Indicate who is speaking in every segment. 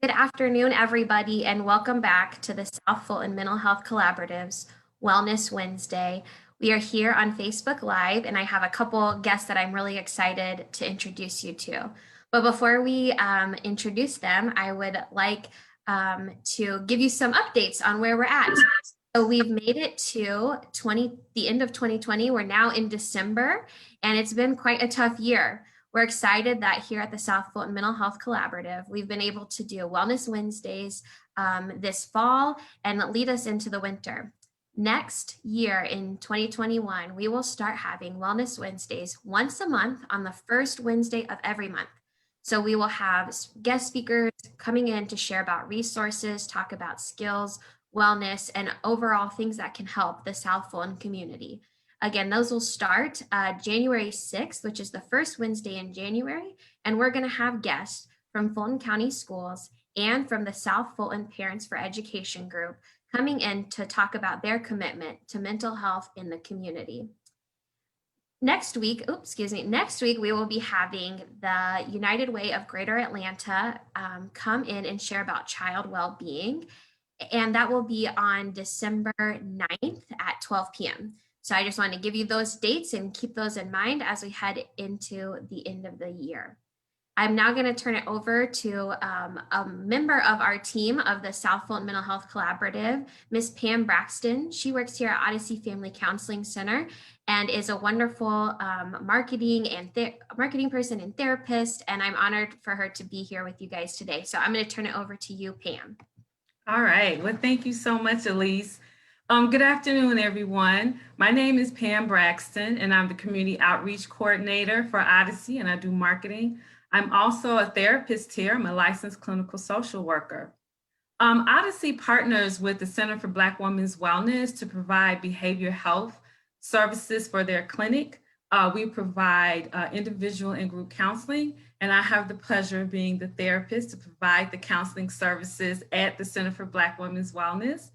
Speaker 1: Good afternoon, everybody, and welcome back to the South Fulton Mental Health Collaborative's Wellness Wednesday. We are here on Facebook Live, and I have a couple guests that I'm really excited to introduce you to. But before we introduce them, I would like to give you some updates on where we're at. So we've made it to the end of 2020. We're now in December, and it's been quite a tough year. We're excited that here at the South Fulton Mental Health Collaborative, we've been able to do Wellness Wednesdays this fall and lead us into the winter. Next year in 2021, we will start having Wellness Wednesdays once a month on the first Wednesday of every month. So we will have guest speakers coming in to share about resources, talk about skills, wellness, and overall things that can help the South Fulton community. Again, those will start January 6th, which is the first Wednesday in January, and we're going to have guests from Fulton County Schools and from the South Fulton Parents for Education group coming in to talk about their commitment to mental health in the community. Next week, we will be having the United Way of Greater Atlanta come in and share about child well-being, and that will be on December 9th at 12 p.m. So I just want to give you those dates and keep those in mind as we head into the end of the year. I'm now going to turn it over to a member of our team of the South Fulton Mental Health Collaborative, Miss Pam Braxton. She works here at Odyssey Family Counseling Center and is a wonderful marketing person and therapist, and I'm honored for her to be here with you guys today. So I'm going to turn it over to you, Pam.
Speaker 2: All right. Well, thank you so much, Elise. Good afternoon, everyone. My name is Pam Braxton, and I'm the Community Outreach Coordinator for Odyssey, and I do marketing. I'm also a therapist here. I'm a licensed clinical social worker. Odyssey partners with the Center for Black Women's Wellness to provide behavioral health services for their clinic. We provide individual and group counseling, and I have the pleasure of being the therapist to provide the counseling services at the Center for Black Women's Wellness.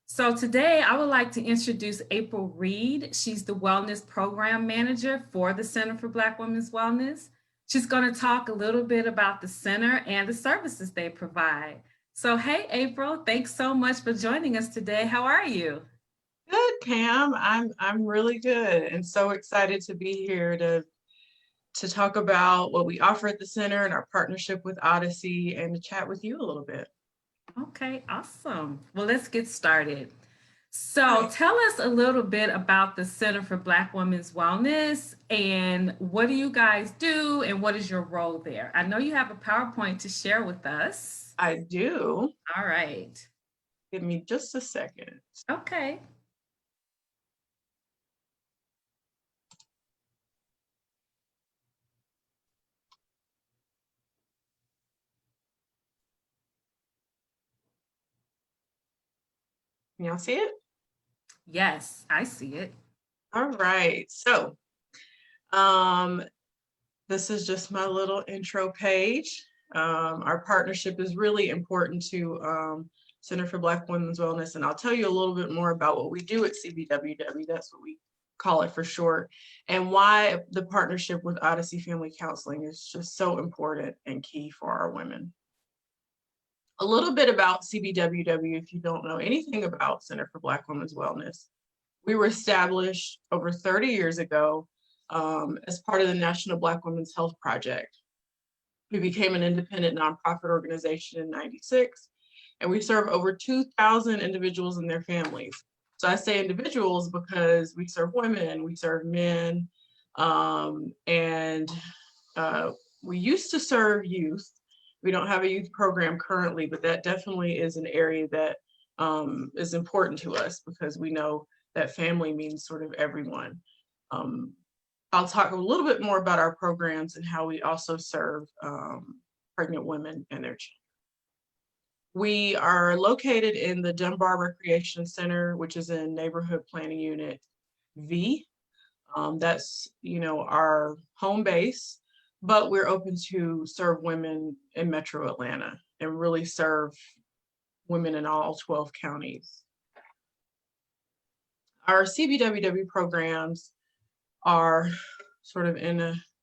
Speaker 2: So today I would like to introduce April Reid. She's the Wellness Program Manager for the Center for Black Women's Wellness. She's going to talk a little bit about the center and the services they provide. So, hey, April, thanks so much for joining us today. How are you?
Speaker 3: Good, Pam. I'm really good and so excited to be here to talk about what we offer at the center and our partnership with Odyssey and to chat with you a little bit.
Speaker 2: Okay, awesome. Well, let's get started. So tell us a little bit about the Center for Black Women's Wellness and what do you guys do and what is your role there? I know you have a PowerPoint to share with us.
Speaker 3: I do.
Speaker 2: All right.
Speaker 3: Give me just a second.
Speaker 2: Okay.
Speaker 3: Can y'all see it?
Speaker 2: Yes, I see it.
Speaker 3: All right. So this is just my little intro page. Our partnership is really important to Center for Black Women's Wellness, and I'll tell you a little bit more about what we do at CBWW. That's what we call it for short, and why the partnership with Odyssey Family Counseling is just so important and key for our women. A little bit about CBWW, if you don't know anything about Center for Black Women's Wellness. We were established over 30 years ago as part of the National Black Women's Health Project. We became an independent nonprofit organization in '96, and we serve over 2,000 individuals and their families. So I say individuals because we serve women, we serve men, and we used to serve youth. We don't have a youth program currently, but that definitely is an area that is important to us because we know that family means sort of everyone. I'll talk a little bit more about our programs and how we also serve pregnant women and their children. We are located in the Dunbar Recreation Center, which is in Neighborhood Planning Unit V. That's, our home base. But we're open to serve women in Metro Atlanta and really serve women in all 12 counties. Our CBWW programs are sort of in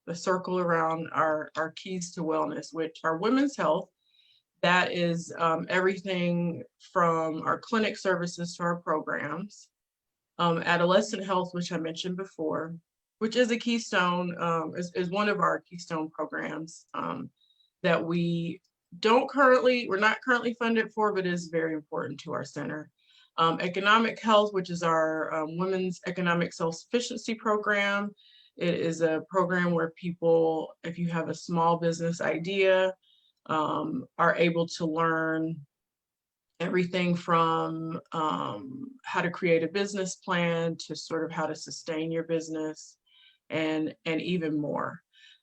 Speaker 3: the circle around our keys to wellness, which are women's health, That is everything from our clinic services to our programs. Adolescent health, which I mentioned before, which is a keystone, is one of our keystone programs that we're not currently funded for, but is very important to our center. Economic health, which is our women's economic self-sufficiency program. It is a program where people, if you have a small business idea, are able to learn everything from how to create a business plan to sort of how to sustain your business and even more.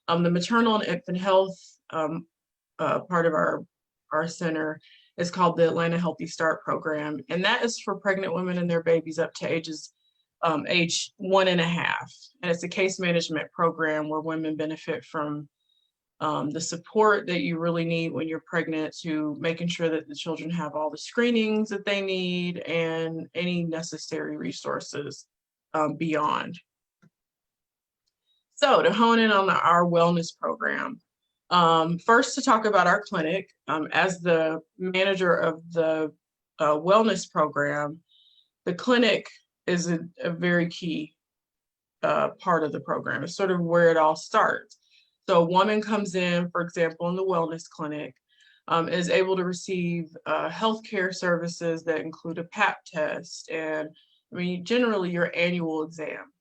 Speaker 3: The maternal and infant health part of our center is called the Atlanta Healthy Start program. And that is for pregnant women and their babies up to age 1.5. And it's a case management program where women benefit from the support that you really need when you're pregnant, to making sure that the children have all the screenings that they need and any necessary resources beyond. So to hone in on our wellness program, first to talk about our clinic, as the manager of the wellness program, the clinic is a very key part of the program. It's sort of where it all starts. So a woman comes in, for example, in the wellness clinic, is able to receive healthcare services that include a Pap test and, generally your annual exam.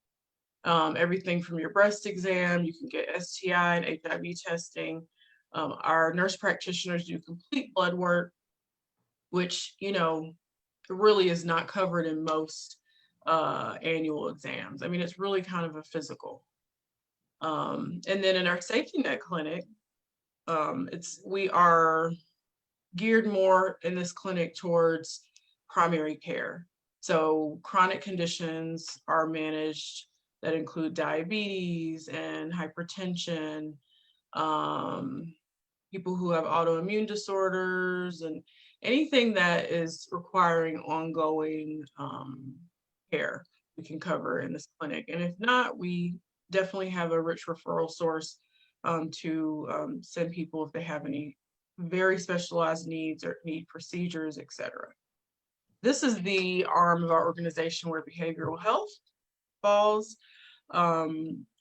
Speaker 3: Everything from your breast exam, you can get STI and HIV testing. Our nurse practitioners do complete blood work, which, really is not covered in most annual exams. It's really kind of a physical. And then in our safety net clinic, we are geared more in this clinic towards primary care. So chronic conditions are managed that include diabetes and hypertension, people who have autoimmune disorders, and anything that is requiring ongoing care we can cover in this clinic. And if not, we definitely have a rich referral source to send people if they have any very specialized needs or need procedures, etc. This is the arm of our organization where behavioral health falls,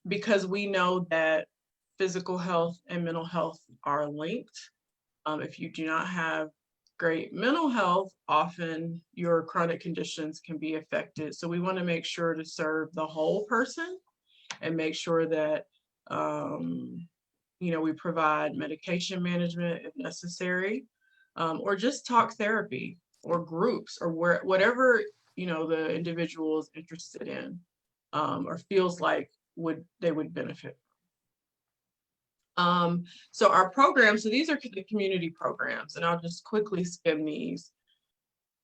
Speaker 3: because we know that physical health and mental health are linked. If you do not have great mental health, often your chronic conditions can be affected. So we want to make sure to serve the whole person and make sure that we provide medication management if necessary, or just talk therapy or groups or whatever the individual is interested in or feels like they would benefit. So our programs, so these are the community programs, and I'll just quickly skim these.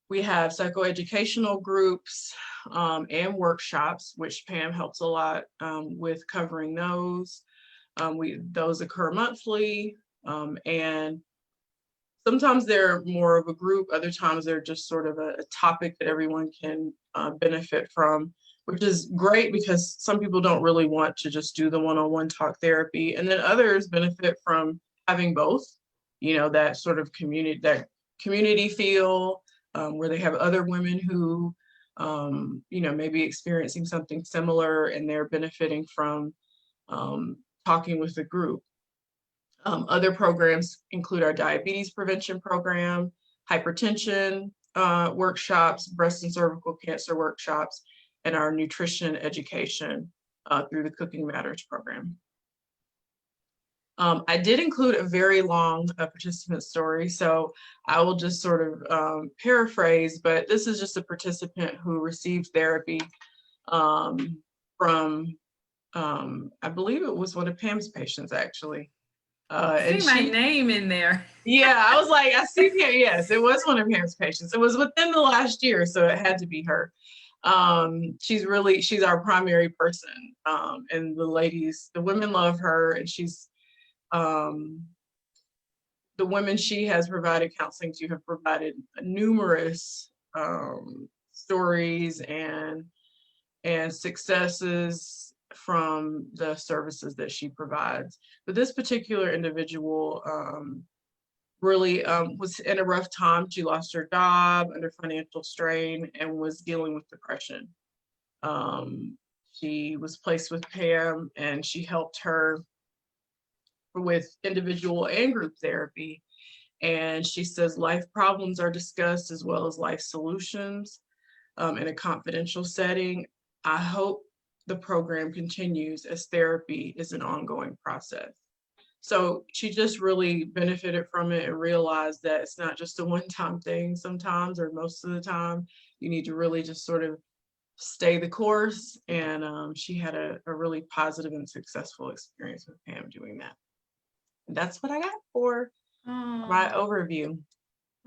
Speaker 3: We have psychoeducational groups and workshops, which Pam helps a lot with covering those. Those occur monthly, and sometimes they're more of a group, other times they're just sort of a topic that everyone can benefit from, which is great because some people don't really want to just do the one-on-one talk therapy, and then others benefit from having both, that sort of community feel, where they have other women who, may be experiencing something similar and they're benefiting from talking with the group. Other programs include our diabetes prevention program, hypertension workshops, breast and cervical cancer workshops, and our nutrition education through the Cooking Matters program. I did include a very long participant story, so I will just sort of paraphrase, but this is just a participant who received therapy from, I believe it was one of Pam's patients, actually.
Speaker 2: I see my name in there.
Speaker 3: Yeah, I was like, I see Pam. Yes, it was one of Pam's patients. It was within the last year, so it had to be her. She's our primary person, and the women love her, and she's the women she has provided counseling to have provided numerous stories and successes from the services that she provides. But this particular individual really was in a rough time. She lost her job under financial strain and was dealing with depression. She was placed with Pam, and she helped her with individual and group therapy. And she says life problems are discussed as well as life solutions in a confidential setting. I hope the program continues as therapy is an ongoing process. So she just really benefited from it and realized that it's not just a one-time thing sometimes, or most of the time. You need to really just sort of stay the course. And she had a really positive and successful experience with Pam doing that. And that's what I got for my overview.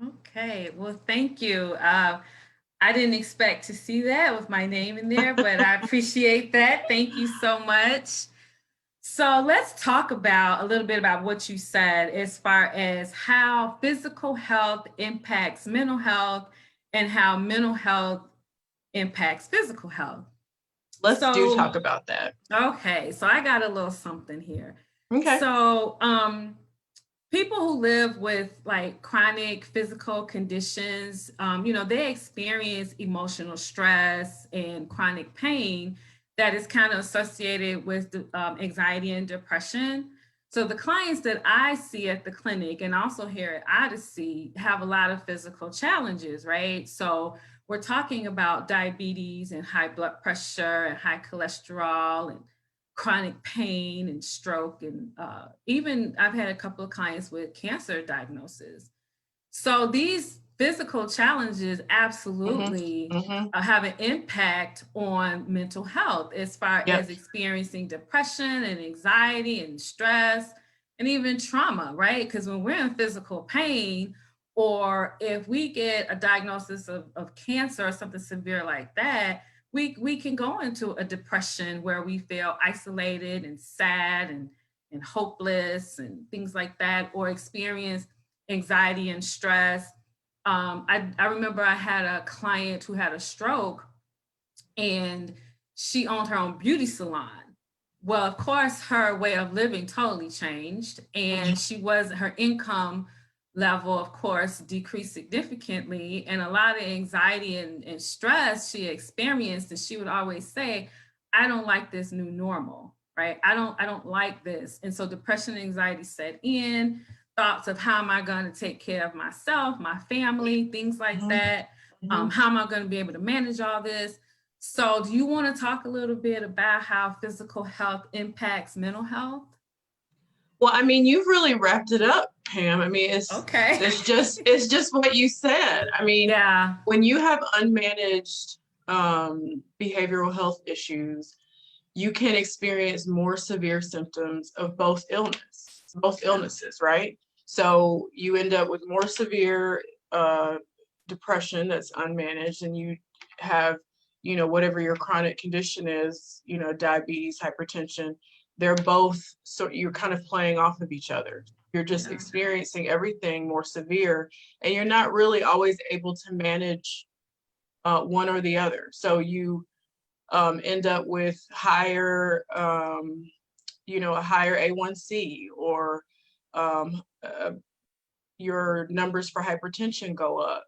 Speaker 2: Okay, well, thank you. I didn't expect to see that with my name in there, but I appreciate that. Thank you so much. So let's talk about a little bit about what you said as far as how physical health impacts mental health and how mental health impacts physical health.
Speaker 3: Let's do talk about that.
Speaker 2: Okay, so I got a little something here.
Speaker 3: Okay.
Speaker 2: So people who live with like chronic physical conditions, they experience emotional stress and chronic pain that is kind of associated with anxiety and depression. So the clients that I see at the clinic and also here at Odyssey have a lot of physical challenges, right? So we're talking about diabetes and high blood pressure and high cholesterol and chronic pain and stroke. And even I've had a couple of clients with cancer diagnosis. So these physical challenges absolutely have an impact on mental health as far as experiencing depression and anxiety and stress and even trauma, right? Because when we're in physical pain, or if we get a diagnosis of cancer or something severe like that, we can go into a depression where we feel isolated and sad and hopeless and things like that, or experience anxiety and stress. I remember I had a client who had a stroke and she owned her own beauty salon. Well, of course, her way of living totally changed, and her income level, of course, decreased significantly, and a lot of anxiety and stress she experienced. And she would always say, I don't like this new normal, right? I don't like this. And so depression and anxiety set in, thoughts of how am I going to take care of myself, my family, things like that. How am I going to be able to manage all this? So do you want to talk a little bit about how physical health impacts mental health?
Speaker 3: Well, I mean, you've really wrapped it up, Pam. I mean, it's just what you said. I mean, when you have unmanaged behavioral health issues, you can experience more severe symptoms of both illnesses, right? So you end up with more severe depression that's unmanaged, and you have, whatever your chronic condition is, diabetes, hypertension. They're both, so you're kind of playing off of each other. You're just experiencing everything more severe, and you're not really always able to manage one or the other. So you end up with higher, a higher A1C, or your numbers for hypertension go up.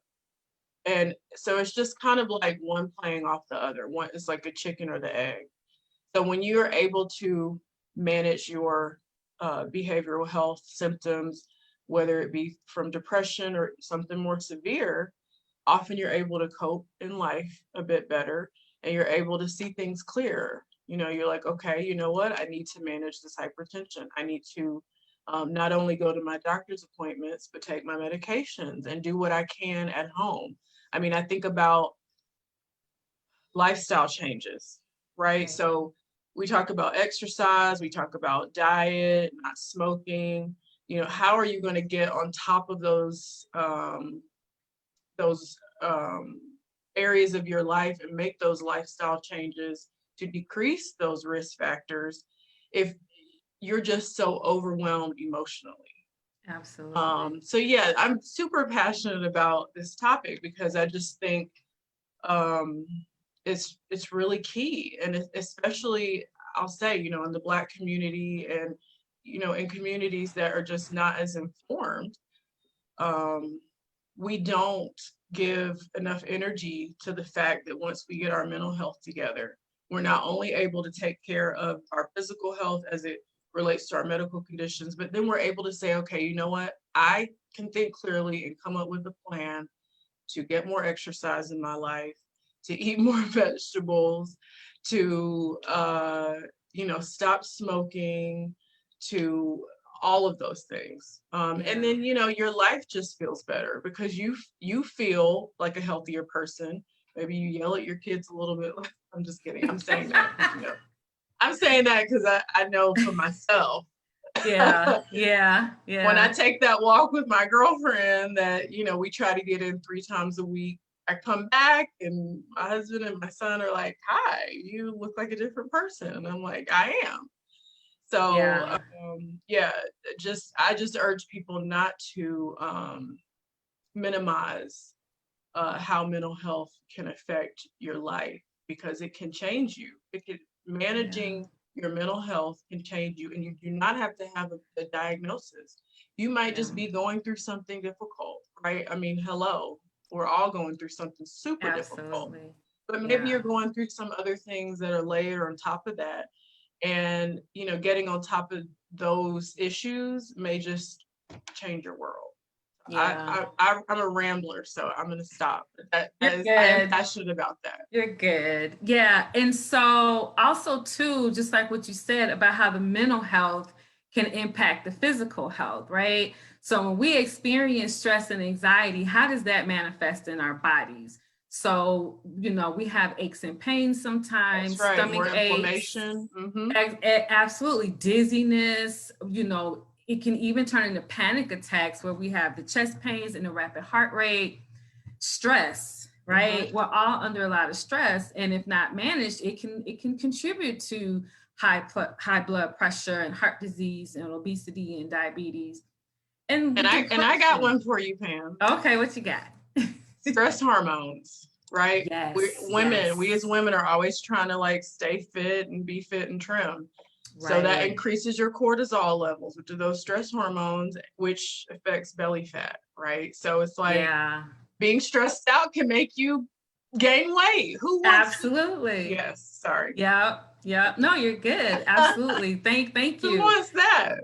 Speaker 3: And so it's just kind of like one playing off the other. One is like a chicken or the egg. So when you're able to manage your behavioral health symptoms, whether it be from depression or something more severe, often you're able to cope in life a bit better, and you're able to see things clearer. You're like, okay, you know what? I need to manage this hypertension. I need to not only go to my doctor's appointments, but take my medications and do what I can at home. I mean, I think about lifestyle changes, right? So we talk about exercise, we talk about diet, not smoking. How are you going to get on top of those areas of your life and make those lifestyle changes to decrease those risk factors if you're just so overwhelmed emotionally?
Speaker 2: Absolutely.
Speaker 3: So yeah, I'm super passionate about this topic because I just think it's really key, and especially I'll say, in the Black community, and in communities that are just not as informed. we don't give enough energy to the fact that once we get our mental health together, we're not only able to take care of our physical health as it relates to our medical conditions, but then we're able to say, okay, you know what? I can think clearly and come up with a plan to get more exercise in my life, to eat more vegetables, to stop smoking, to all of those things. And then your life just feels better because you feel like a healthier person. Maybe you yell at your kids a little bit. I'm just kidding. I'm saying that. I'm saying that because I know for myself.
Speaker 2: Yeah.
Speaker 3: When I take that walk with my girlfriend that, we try to get in 3 times a week, I come back and my husband and my son are like, hi, you look like a different person. And I'm like, I am. So, I just urge people not to minimize how mental health can affect your life because it can change you. Managing your mental health can change you, and you do not have to have a diagnosis. You might just be going through something difficult, right? I mean, hello, we're all going through something super difficult, but maybe you're going through some other things that are layered on top of that. And, getting on top of those issues may just change your world. Yeah. I'm a rambler, so I'm going to stop. I am passionate about that.
Speaker 2: You're good. Yeah. And so also too, just like what you said about how the mental health can impact the physical health, right? So when we experience stress and anxiety, how does that manifest in our bodies? So, we have aches and pains sometimes,
Speaker 3: That's right.
Speaker 2: Stomach
Speaker 3: More
Speaker 2: aches,
Speaker 3: inflammation. Mm-hmm.
Speaker 2: Absolutely. Dizziness, it can even turn into panic attacks where we have the chest pains and the rapid heart rate, stress, right? Mm-hmm. We're all under a lot of stress. And if not managed, it can contribute to high blood pressure and heart disease and obesity and diabetes. And
Speaker 3: I got one for you, Pam.
Speaker 2: Okay, what you got?
Speaker 3: Stress hormones, right?
Speaker 2: Yes.
Speaker 3: We as women are always trying to stay fit and be fit and trim. Right. So that increases your cortisol levels, which are those stress hormones, which affects belly fat, right? So it's being stressed out can make you gain weight. Who wants
Speaker 2: Absolutely.
Speaker 3: Yes, sorry.
Speaker 2: Yeah. No, you're good. Absolutely. Thank you.
Speaker 3: Who wants that?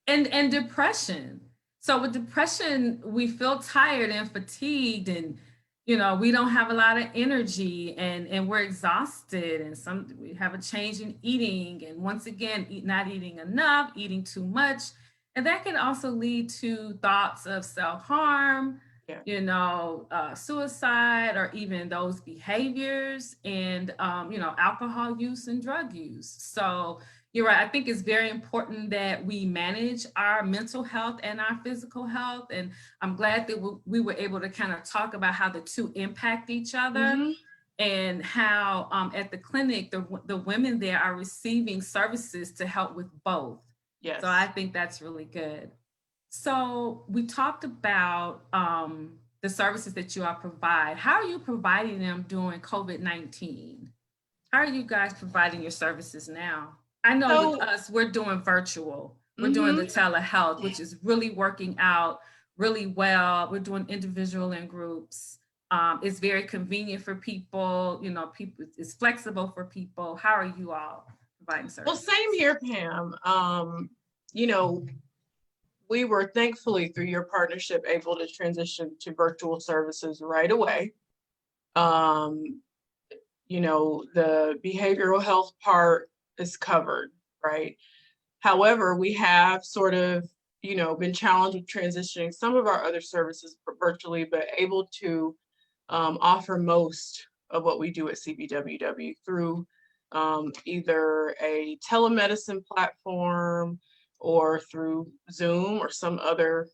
Speaker 2: And depression. So with depression, we feel tired and fatigued and, we don't have a lot of energy and we're exhausted and we have a change in eating. And once again, not eating enough, eating too much. And that can also lead to thoughts of self-harm, suicide, or even those behaviors and, alcohol use and drug use. So you're right. I think it's very important that we manage our mental health and our physical health. And I'm glad that we were able to kind of talk about how the two impact each other. Mm-hmm. And how at the clinic, the women there are receiving services to help with both.
Speaker 3: Yes.
Speaker 2: So I think that's really good. So we talked about the services that you all provide. How are you providing them during COVID-19? How are you guys providing your services now? I know with us, we're doing virtual. We're doing the telehealth, which is really working out really well. We're doing individual and groups. It's very convenient for people. It's flexible for people. How are you all providing services?
Speaker 3: Well, same here, Pam. We were thankfully through your partnership able to transition to virtual services right away. The behavioral health part is covered, right? However, we have sort of, been challenged with transitioning some of our other services virtually, but able to offer most of what we do at CBWW through either a telemedicine platform or through Zoom or some other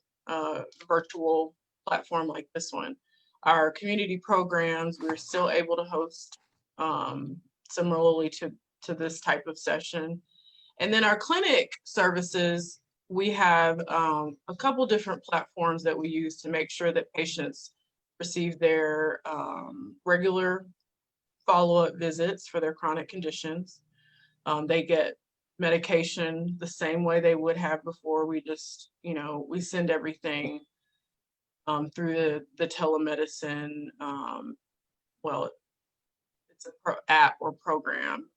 Speaker 3: virtual platform like this one. Our community programs, we're still able to host similarly to this type of session. And then our clinic services, we have a couple different platforms that we use to make sure that patients receive their regular follow-up visits for their chronic conditions. They get medication the same way they would have before. We just, we send everything through the telemedicine, well, it's a app or program.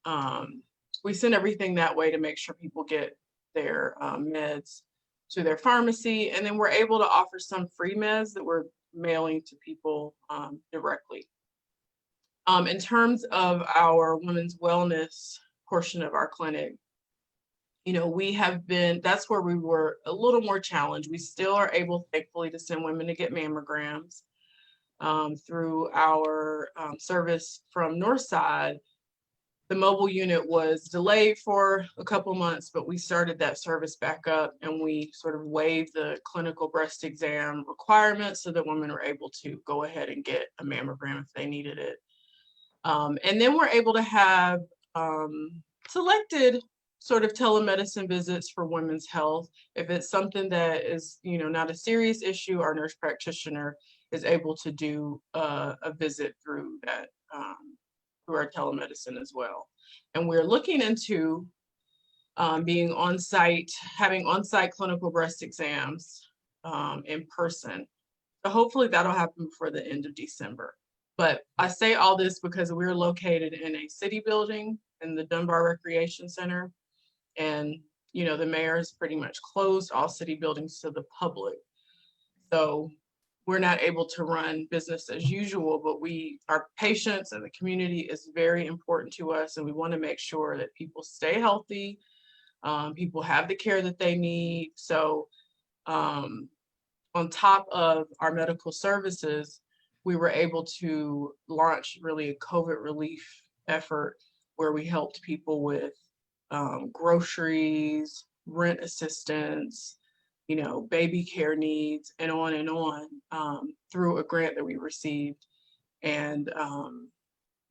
Speaker 3: We send everything that way to make sure people get their meds to their pharmacy, and then we're able to offer some free meds that we're mailing to people directly. In terms of our women's wellness portion of our clinic, that's where we were a little more challenged. We still are able, thankfully, to send women to get mammograms through our service from Northside. The mobile unit was delayed for a couple months, but we started that service back up, and we sort of waived the clinical breast exam requirements so that women were able to go ahead and get a mammogram if they needed it. And then we're able to have selected sort of telemedicine visits for women's health. If it's something that is, not a serious issue, our nurse practitioner is able to do a visit through that, through our telemedicine as well. And we're looking into being on site, having on-site clinical breast exams in person. So hopefully that'll happen before the end of December. But I say all this because we're located in a city building in the Dunbar Recreation Center. And, the mayor has pretty much closed all city buildings to the public. So we're not able to run business as usual, but our patients and the community is very important to us. And we want to make sure that people stay healthy, people have the care that they need. So on top of our medical services, we were able to launch really a COVID relief effort where we helped people with groceries, rent assistance, baby care needs, and on, through a grant that we received. And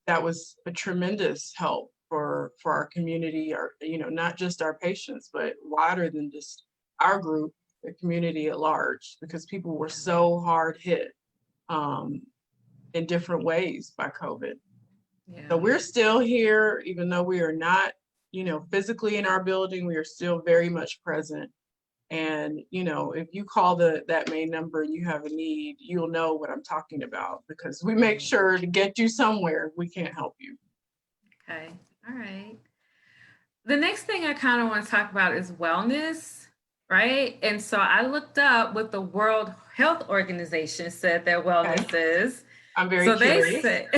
Speaker 3: that was a tremendous help for our community, not just our patients, but wider than just our group, the community at large, because people were so hard hit in different ways by COVID.
Speaker 2: Yeah.
Speaker 3: So we're still here, even though we are not, physically in our building, we are still very much present. And, if you call that main number and you have a need, you'll know what I'm talking about, because we make sure to get you somewhere if we can't help you.
Speaker 2: Okay. All right. The next thing I kind of want to talk about is wellness, right? And so I looked up what the World Health Organization said that wellness is.
Speaker 3: I'm very curious.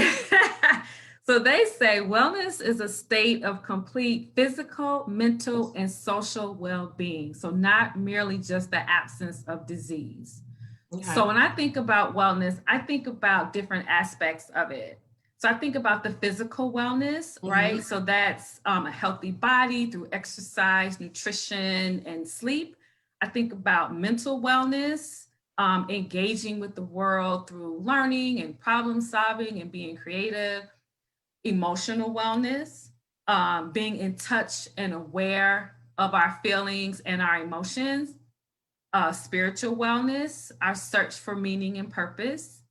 Speaker 2: So they say wellness is a state of complete physical, mental, and social well-being. So not merely just the absence of disease. Okay. So when I think about wellness, I think about different aspects of it. So I think about the physical wellness, right? So that's a healthy body through exercise, nutrition, and sleep. I think about mental wellness, engaging with the world through learning and problem solving and being creative. Emotional wellness, being in touch and aware of our feelings and our emotions. Spiritual wellness, our search for meaning and purpose.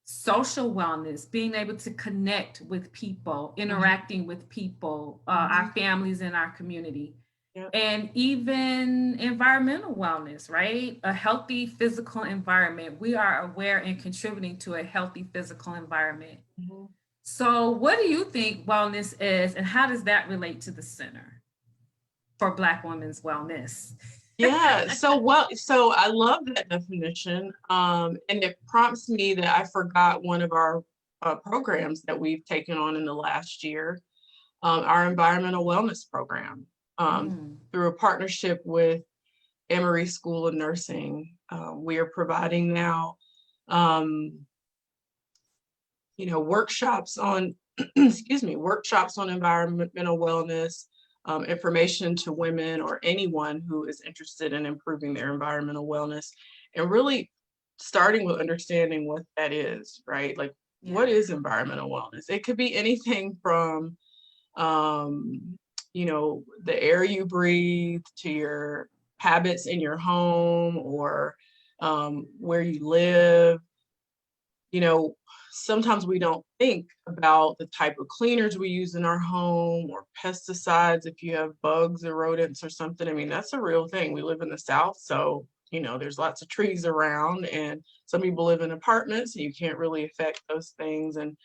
Speaker 2: Social wellness, being able to connect with people, interacting with people, our families and our community. Yep. And even environmental wellness, right? A healthy physical environment. We are aware and contributing to a healthy physical environment. So what do you think wellness is, and how does that relate to the Center for Black Women's Wellness?
Speaker 3: Yeah, so I love that definition. And it prompts me that I forgot one of our programs that we've taken on in the last year, our environmental wellness program, through a partnership with Emory School of Nursing. We are providing now workshops on, workshops on environmental wellness, information to women or anyone who is interested in improving their environmental wellness, and really starting with understanding what that is, right? Like, what is environmental wellness? It could be anything from, the air you breathe to your habits in your home or where you live. Sometimes we don't think about the type of cleaners we use in our home or pesticides if you have bugs or rodents or something. I mean, that's a real thing. We live in the South, so there's lots of trees around, and some people live in apartments and you can't really affect those things, and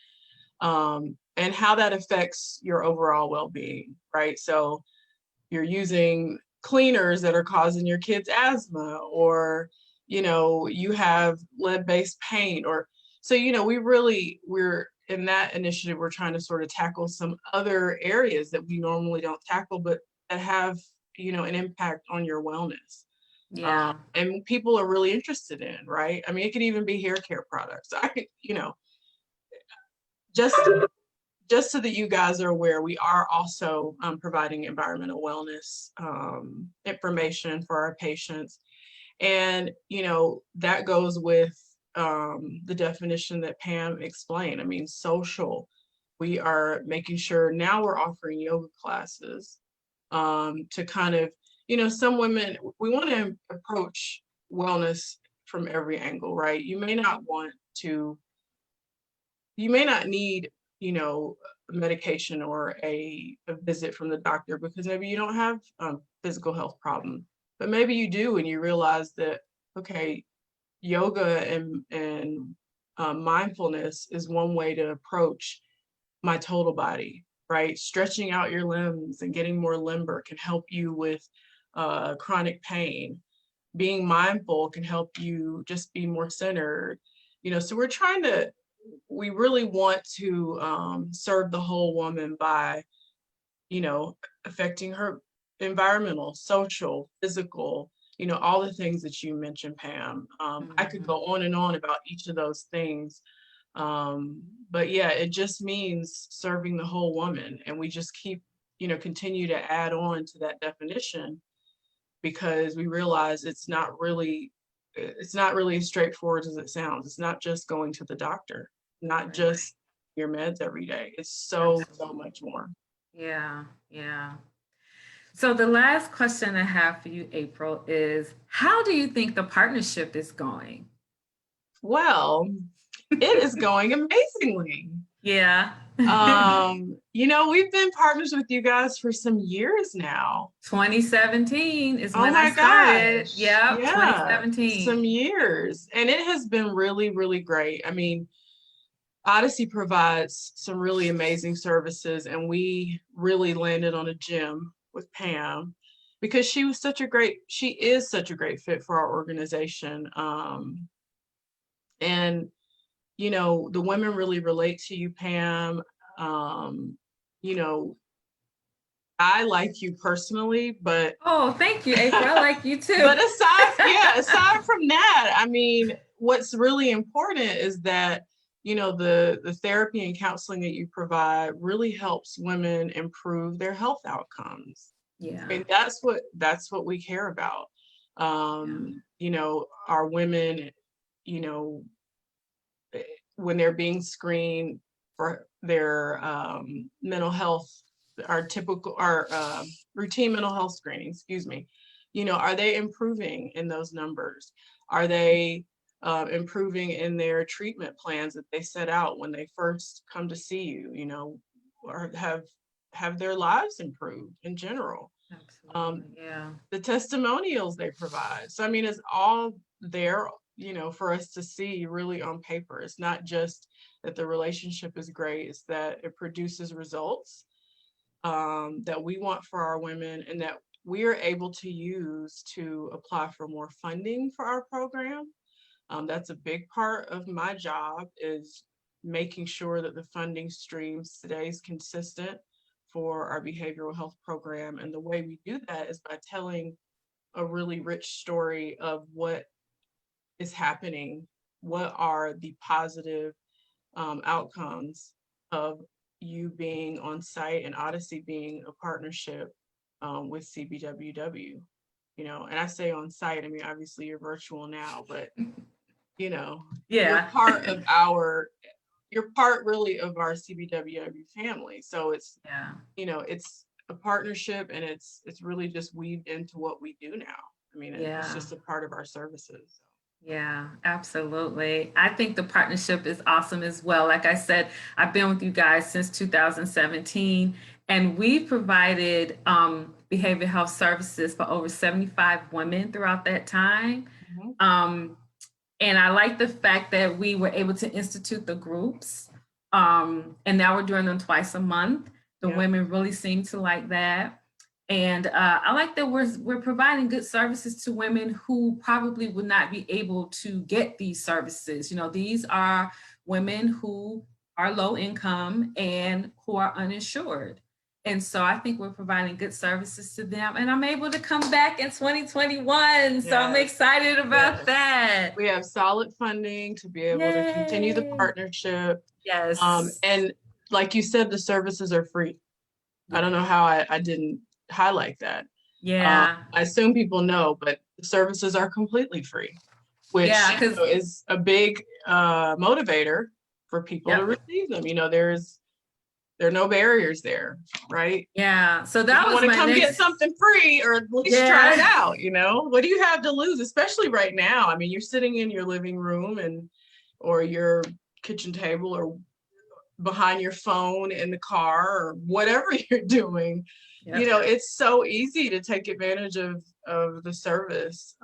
Speaker 3: how that affects your overall well-being, right? So you're using cleaners that are causing your kids asthma, or you have lead-based paint, or so we're in that initiative, we're trying to sort of tackle some other areas that we normally don't tackle, but that have an impact on your wellness.
Speaker 2: Yeah.
Speaker 3: And people are really interested in, right? I mean, it could even be hair care products. Just just so that you guys are aware, we are also providing environmental wellness information for our patients. And, that goes with the definition that Pam explained. I mean, social. We are making sure now we're offering yoga classes to kind of, some women, we want to approach wellness from every angle, right? You may not need, medication or a visit from the doctor because maybe you don't have physical health problem, but maybe you do, and you realize that, okay, yoga and mindfulness is one way to approach my total body, right? Stretching out your limbs and getting more limber can help you with chronic pain. Being mindful can help you just be more centered. So we really want to serve the whole woman by, affecting her environmental, social, physical, all the things that you mentioned, Pam. I could go on and on about each of those things. But yeah, it just means serving the whole woman. And we just keep, continue to add on to that definition, because we realize it's not really as straightforward as it sounds. It's not just going to the doctor, not just your meds every day. It's so much more.
Speaker 2: Yeah, yeah. So the last question I have for you, April, is how do you think the partnership is going?
Speaker 3: Well, it is going amazingly.
Speaker 2: Yeah.
Speaker 3: We've been partners with you guys for some years now.
Speaker 2: 2017 is
Speaker 3: Oh
Speaker 2: when
Speaker 3: my
Speaker 2: I started.
Speaker 3: gosh.
Speaker 2: Yeah,
Speaker 3: Yeah,
Speaker 2: 2017.
Speaker 3: some years. And it has been really, really great. I mean, Odyssey provides some really amazing services, and we really landed on a gem with Pam because she is such a great fit for our organization. And the women really relate to you, Pam. You know, I like you personally, but
Speaker 2: Oh, thank you, April. I like you too.
Speaker 3: but aside from that, I mean, what's really important is that the therapy and counseling that you provide really helps women improve their health outcomes.
Speaker 2: Yeah.
Speaker 3: And that's what we care about. Our women, when they're being screened for their mental health, our routine mental health screening, excuse me, are they improving in those numbers? Are they improving in their treatment plans that they set out when they first come to see you, or have their lives improved in general?
Speaker 2: Absolutely. Yeah.
Speaker 3: The testimonials they provide. So, I mean, it's all there, for us to see really on paper. It's not just that the relationship is great, it's that it produces results that we want for our women, and that we are able to use to apply for more funding for our program. That's a big part of my job, is making sure that the funding stream stays consistent for our behavioral health program. And the way we do that is by telling a really rich story of what is happening, what are the positive outcomes of you being on site and Odyssey being a partnership with CBWW. And I say on site, I mean, obviously you're virtual now, but
Speaker 2: Yeah.
Speaker 3: you're part really of our CBWW family. So it's, it's a partnership, and it's really just weaved into what we do now. I mean, it's just a part of our services.
Speaker 2: Yeah, absolutely. I think the partnership is awesome as well. Like I said, I've been with you guys since 2017, and we provided behavioral health services for over 75 women throughout that time. And I like the fact that we were able to institute the groups. And now we're doing them twice a month. The women really seem to like that. And I like that we're providing good services to women who probably would not be able to get these services. You know, these are women who are low income and who are uninsured. And so I think we're providing good services to them. And I'm able to come back in 2021. So I'm excited about that.
Speaker 3: We have solid funding to be able to continue the partnership.
Speaker 2: Yes.
Speaker 3: And like you said, the services are free. I don't know how I didn't highlight that. I assume people know, but the services are completely free, which is a big motivator for people to receive them. You know, there are no barriers there, right?
Speaker 2: Yeah. So that was
Speaker 3: want to come get something free, or at least try it out. You know, what do you have to lose? Especially right now. I mean, you're sitting in your living room or your kitchen table or behind your phone in the car or whatever you're doing. You know, it's so easy to take advantage of the service.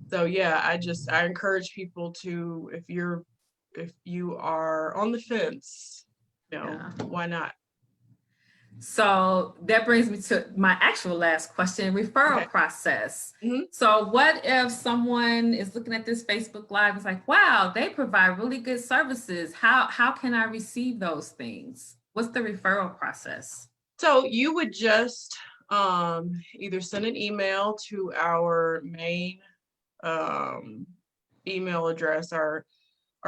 Speaker 3: So yeah, I encourage people to, if you are on the fence, you know, why not?
Speaker 2: So that brings me to my actual last question, referral process. So what if someone is looking at this Facebook Live and is like, wow, they provide really good services. How can I receive those things? What's the referral process?
Speaker 3: So you would just either send an email to our main email address, our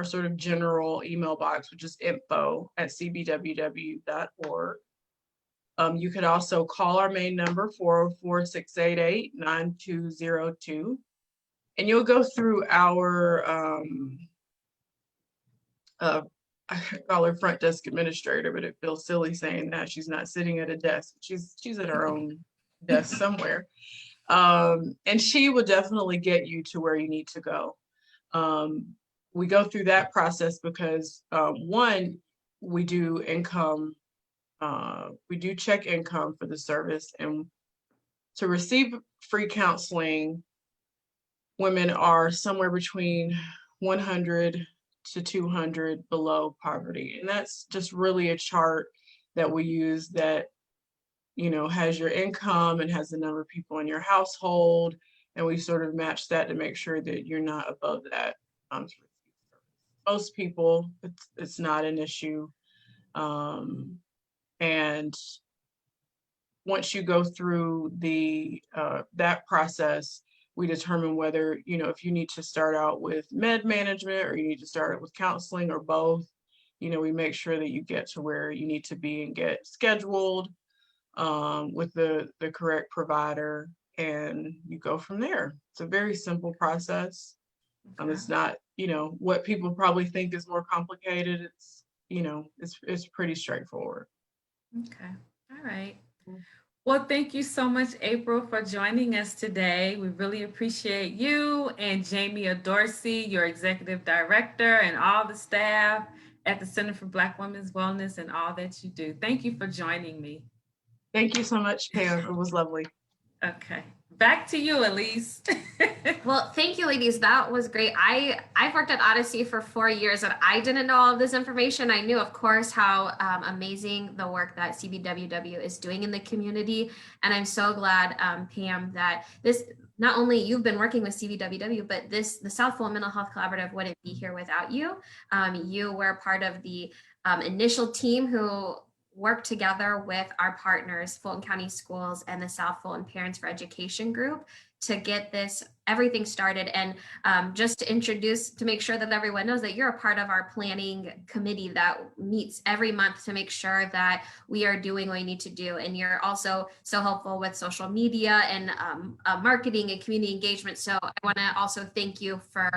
Speaker 3: sort of general email box, which is info@cbww.org. You could also call our main number, 404-688-9202. And you'll go through our, I call her front desk administrator, but it feels silly saying that. She's not sitting at a desk. She's at her own desk somewhere. And she will definitely get you to where you need to go. We go through that process because one, we do income, we do check income for the service, and to receive free counseling, women are somewhere between 100 to 200 below poverty. And that's just really a chart that we use that, you know, has your income and has the number of people in your household. And we sort of match that to make sure that you're not above that. Most people, it's not an issue. And once you go through that process, we determine whether, you know, if you need to start out with med management or you need to start with counseling or both. You know, we make sure that you get to where you need to be and get scheduled with the correct provider, and you go from there. It's a very simple process. It's not, you know, what people probably think is more complicated. It's, you know, it's pretty straightforward.
Speaker 2: Okay. All right. Well, thank you so much, April, for joining us today. We really appreciate you and Jamie Dorsey, your executive director, and all the staff at the Center for Black Women's Wellness and all that you do. Thank you for joining me.
Speaker 3: Thank you so much, Pam. It was lovely.
Speaker 2: Okay. Back to you, Elise.
Speaker 1: Well, thank you, ladies. That was great. I've worked at Odyssey for 4 years, and I didn't know all of this information. I knew, of course, how amazing the work that CBWW is doing in the community. And I'm so glad, Pam, that this, not only you've been working with CBWW, but the South Fulton Mental Health Collaborative wouldn't be here without you. You were part of the initial team who work together with our partners, Fulton County Schools and the South Fulton Parents for Education group, to get everything started. And just to make sure that everyone knows that you're a part of our planning committee that meets every month to make sure that we are doing what we need to do. And you're also so helpful with social media and marketing and community engagement. So I want to also thank you for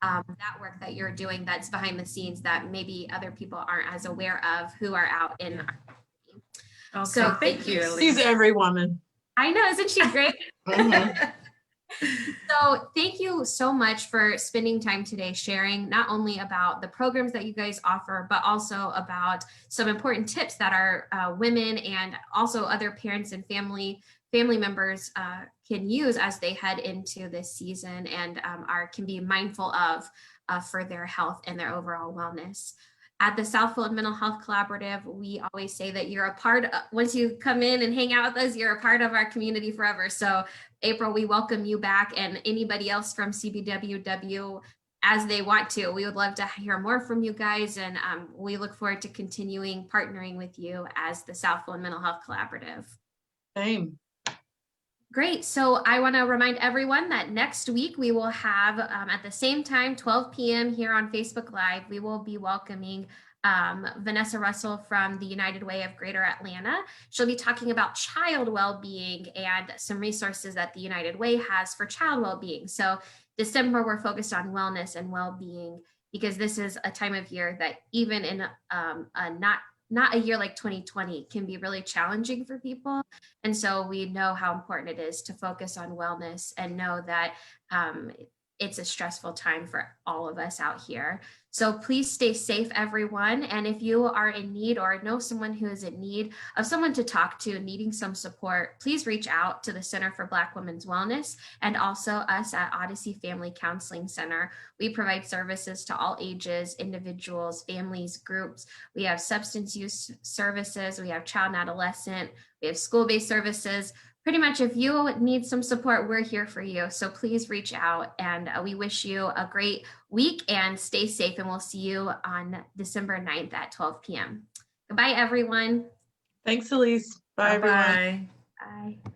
Speaker 1: that work that you're doing that's behind the scenes that maybe other people aren't as aware of, who are out in our community.
Speaker 2: Okay, so thank you.
Speaker 3: She's every woman.
Speaker 1: I know, isn't she great? So thank you so much for spending time today sharing not only about the programs that you guys offer, but also about some important tips that our women and also other parents and family members can use as they head into this season and can be mindful of for their health and their overall wellness. At the South Fulton Mental Health Collaborative, we always say that you're a part once you come in and hang out with us, you're a part of our community forever. So April, we welcome you back, and anybody else from CBWW as they want to. We would love to hear more from you guys, and we look forward to continuing partnering with you as the South Fulton Mental Health Collaborative.
Speaker 3: Same.
Speaker 1: Great. So I want to remind everyone that next week we will have at the same time, 12 p.m. here on Facebook Live, we will be welcoming Vanessa Russell from the United Way of Greater Atlanta. She'll be talking about child well-being and some resources that the United Way has for child well-being. So December, we're focused on wellness and well-being because this is a time of year that even in not a year like 2020 can be really challenging for people. And so we know how important it is to focus on wellness and know that it's a stressful time for all of us out here. So please stay safe, everyone. And if you are in need or know someone who is in need of someone to talk to, needing some support, please reach out to the Center for Black Women's Wellness and also us at Odyssey Family Counseling Center. We provide services to all ages, individuals, families, groups. We have substance use services. We have child and adolescent. We have school-based services. Pretty much if you need some support, we're here for you. So please reach out, and we wish you a great week and stay safe, and we'll see you on December 9th at 12 p.m. Goodbye, everyone.
Speaker 3: Thanks, Elise. Bye, everyone.
Speaker 2: Bye.
Speaker 1: Bye.